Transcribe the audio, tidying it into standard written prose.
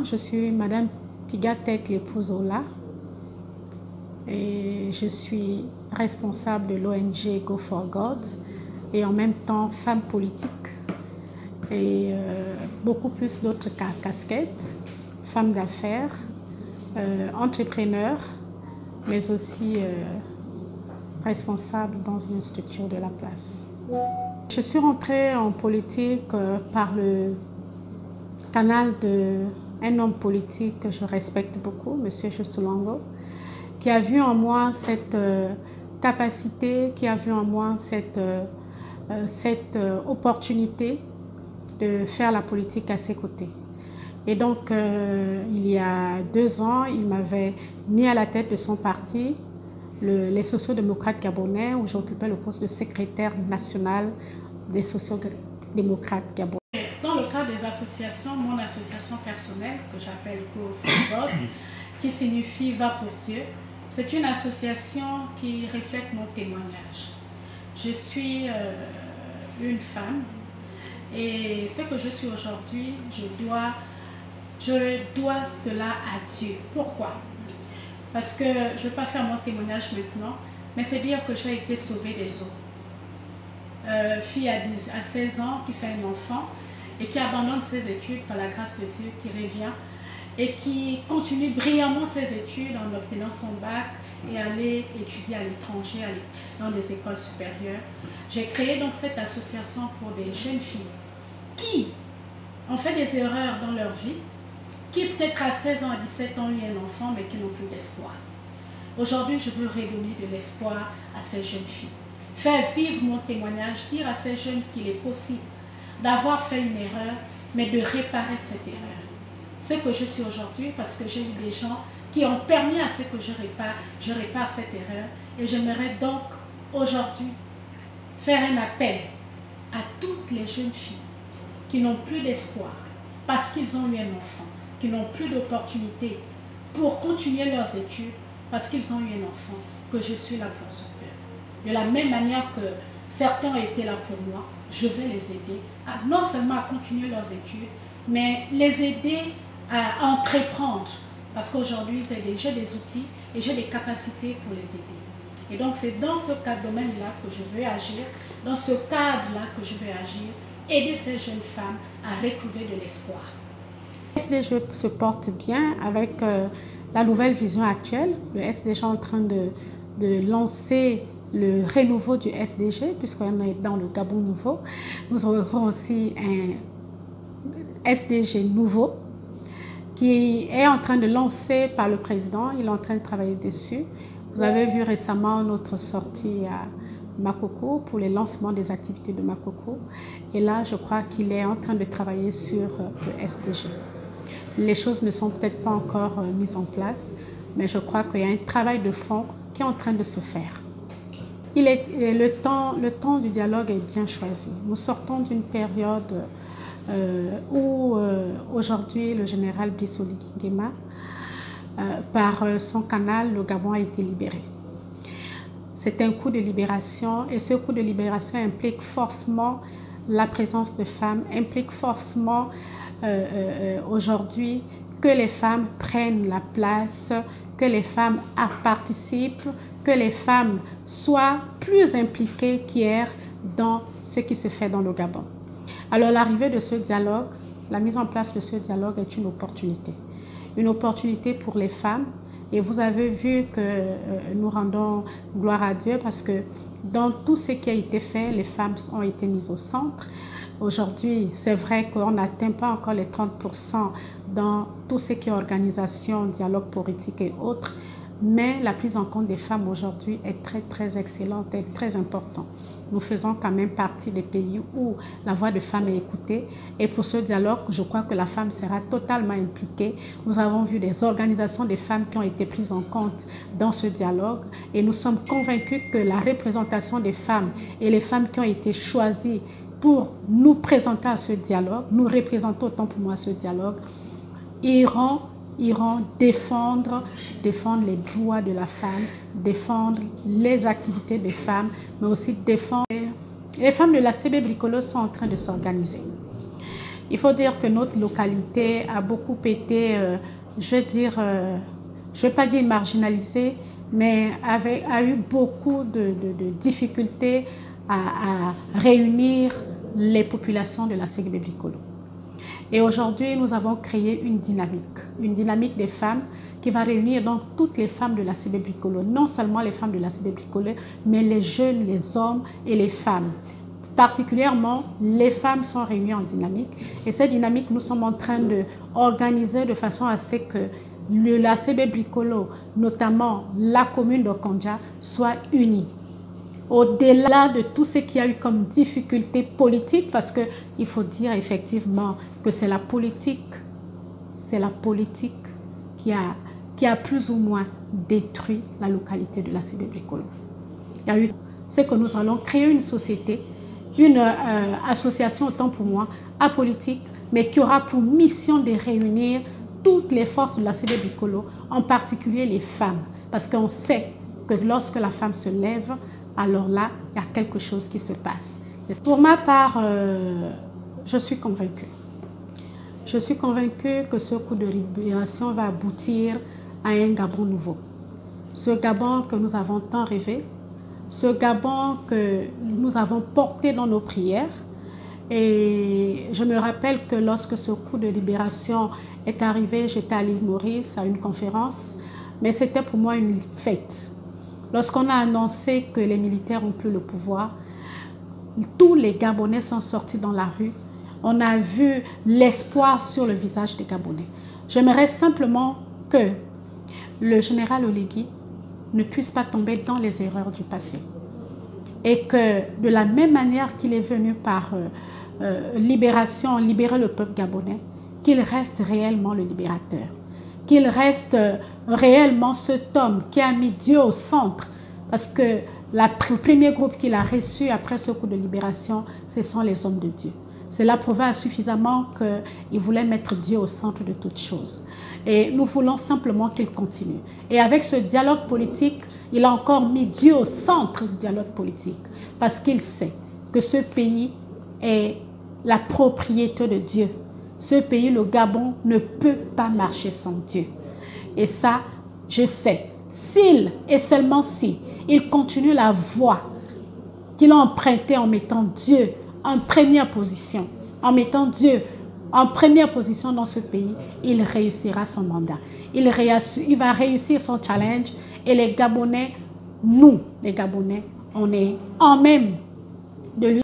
je suis Madame Pigatek l'épouse Ola et je suis responsable de l'ONG Go for God et en même temps femme politique et beaucoup plus d'autres casquettes, femme d'affaires, entrepreneur, mais aussi responsable dans une structure de la place. Je suis rentrée en politique par le canal d'un homme politique que je respecte beaucoup, M. Justus Longo, qui a vu en moi cette capacité, qui a vu en moi cette opportunité de faire la politique à ses côtés. Et donc, il y a 2 ans, il m'avait mis à la tête de son parti, les sociaux-démocrates gabonais, où j'occupais le poste de secrétaire national des sociaux-démocrates gabonais. Dans le cadre des associations, mon association personnelle, que j'appelle Go for God, qui signifie Va pour Dieu, c'est une association qui reflète mon témoignage. Je suis une femme et ce que je suis aujourd'hui, je dois cela à Dieu. Pourquoi? Parce que je ne vais pas faire mon témoignage maintenant, mais c'est dire que j'ai été sauvée des eaux. Fille à 16 ans qui fait un enfant et qui abandonne ses études par la grâce de Dieu, qui revient et qui continue brillamment ses études en obtenant son bac et aller étudier à l'étranger, dans des écoles supérieures. J'ai créé donc cette association pour des jeunes filles qui ont fait des erreurs dans leur vie, qui peut-être à 16 ans, à 17 ans ont eu un enfant, mais qui n'ont plus d'espoir. Aujourd'hui, je veux redonner de l'espoir à ces jeunes filles. Faire vivre mon témoignage, dire à ces jeunes qu'il est possible d'avoir fait une erreur, mais de réparer cette erreur. Ce que je suis aujourd'hui, parce que j'ai eu des gens qui ont permis à ce que je répare cette erreur. Et j'aimerais donc aujourd'hui faire un appel à toutes les jeunes filles qui n'ont plus d'espoir parce qu'ils ont eu un enfant, qui n'ont plus d'opportunité pour continuer leurs études parce qu'ils ont eu un enfant, que je suis là pour eux. De la même manière que certains ont été là pour moi, je vais les aider à, non seulement à continuer leurs études, mais les aider à entreprendre. Parce qu'aujourd'hui, j'ai des outils et j'ai des capacités pour les aider. Et donc, c'est dans ce domaine-là que je veux agir, dans ce cadre-là que je veux agir, aider ces jeunes femmes à retrouver de l'espoir. Le SDG se porte bien avec la nouvelle vision actuelle. Le SDG est en train de lancer le renouveau du SDG, puisqu'on est dans le Gabon nouveau. Nous aurons aussi un SDG nouveau qui est en train de lancer par le président. Il est en train de travailler dessus. Vous avez vu récemment notre sortie à Makoko pour le lancement des activités de Makoko. Et là, je crois qu'il est en train de travailler sur le SDG. Les choses ne sont peut-être pas encore mises en place, mais je crois qu'il y a un travail de fond qui est en train de se faire. Le temps du dialogue est bien choisi. Nous sortons d'une période où aujourd'hui le général Brice Oligui Nguema, par son canal, le Gabon a été libéré. C'est un coup de libération et ce coup de libération implique forcément la présence de femmes, implique forcément aujourd'hui que les femmes prennent la place, que les femmes participent, que les femmes soient plus impliquées qu'hier dans ce qui se fait dans le Gabon. Alors l'arrivée de ce dialogue, la mise en place de ce dialogue est une opportunité pour les femmes. Et vous avez vu que nous rendons gloire à Dieu parce que dans tout ce qui a été fait, les femmes ont été mises au centre. Aujourd'hui, c'est vrai qu'on n'atteint pas encore les 30% dans tout ce qui est organisation, dialogue politique et autres, mais la prise en compte des femmes aujourd'hui est très excellente et très importante. Nous faisons quand même partie des pays où la voix de femmes est écoutée et pour ce dialogue, je crois que la femme sera totalement impliquée. Nous avons vu des organisations des femmes qui ont été prises en compte dans ce dialogue et nous sommes convaincus que la représentation des femmes et les femmes qui ont été choisies pour nous présenter à ce dialogue, nous représenter autant pour moi ce dialogue, iront défendre les droits de la femme, défendre les activités des femmes, mais aussi défendre... Les femmes de la CB Bricolo sont en train de s'organiser. Il faut dire que notre localité a beaucoup été, je vais pas dire marginalisée, mais a eu beaucoup de difficultés à réunir les populations de la Séguébé-Brikolo. Et aujourd'hui, nous avons créé une dynamique des femmes qui va réunir donc toutes les femmes de la Séguébé-Brikolo, non seulement les femmes de la Séguébé-Brikolo, mais les jeunes, les hommes et les femmes. Particulièrement, les femmes sont réunies en dynamique. Et cette dynamique, nous sommes en train d'organiser de façon à ce que la Séguébé-Brikolo, notamment la commune de Kondja, soit unie. Au-delà de tout ce qu'il y a eu comme difficulté politique, parce qu'il faut dire effectivement que c'est la politique qui a plus ou moins détruit la localité de la Séguébé-Brikolo. Il y a eu, c'est que nous allons créer une société, une association, autant pour moi, apolitique, mais qui aura pour mission de réunir toutes les forces de la Séguébé-Brikolo, en particulier les femmes, parce qu'on sait que lorsque la femme se lève, alors là, il y a quelque chose qui se passe. Pour ma part, je suis convaincue. Je suis convaincue que ce coup de libération va aboutir à un Gabon nouveau. Ce Gabon que nous avons tant rêvé, ce Gabon que nous avons porté dans nos prières. Et je me rappelle que lorsque ce coup de libération est arrivé, j'étais à l'île Maurice à une conférence, mais c'était pour moi une fête. Lorsqu'on a annoncé que les militaires ont plus le pouvoir, tous les Gabonais sont sortis dans la rue. On a vu l'espoir sur le visage des Gabonais. J'aimerais simplement que le général Oligui ne puisse pas tomber dans les erreurs du passé. Et que de la même manière qu'il est venu par libération, libérer le peuple gabonais, qu'il reste réellement le libérateur. Qu'il reste réellement cet homme qui a mis Dieu au centre. Parce que le premier groupe qu'il a reçu après ce coup de libération, ce sont les hommes de Dieu. Cela prouvait suffisamment qu'il voulait mettre Dieu au centre de toutes choses. Et nous voulons simplement qu'il continue. Et avec ce dialogue politique, il a encore mis Dieu au centre du dialogue politique. Parce qu'il sait que ce pays est la propriété de Dieu. Ce pays, le Gabon, ne peut pas marcher sans Dieu. Et ça, je sais, s'il, et seulement si, il continue la voie qu'il a empruntée en mettant Dieu en première position, en mettant Dieu en première position dans ce pays, il réussira son mandat. Il va réussir son challenge et les Gabonais, nous, les Gabonais, on est en même de lui.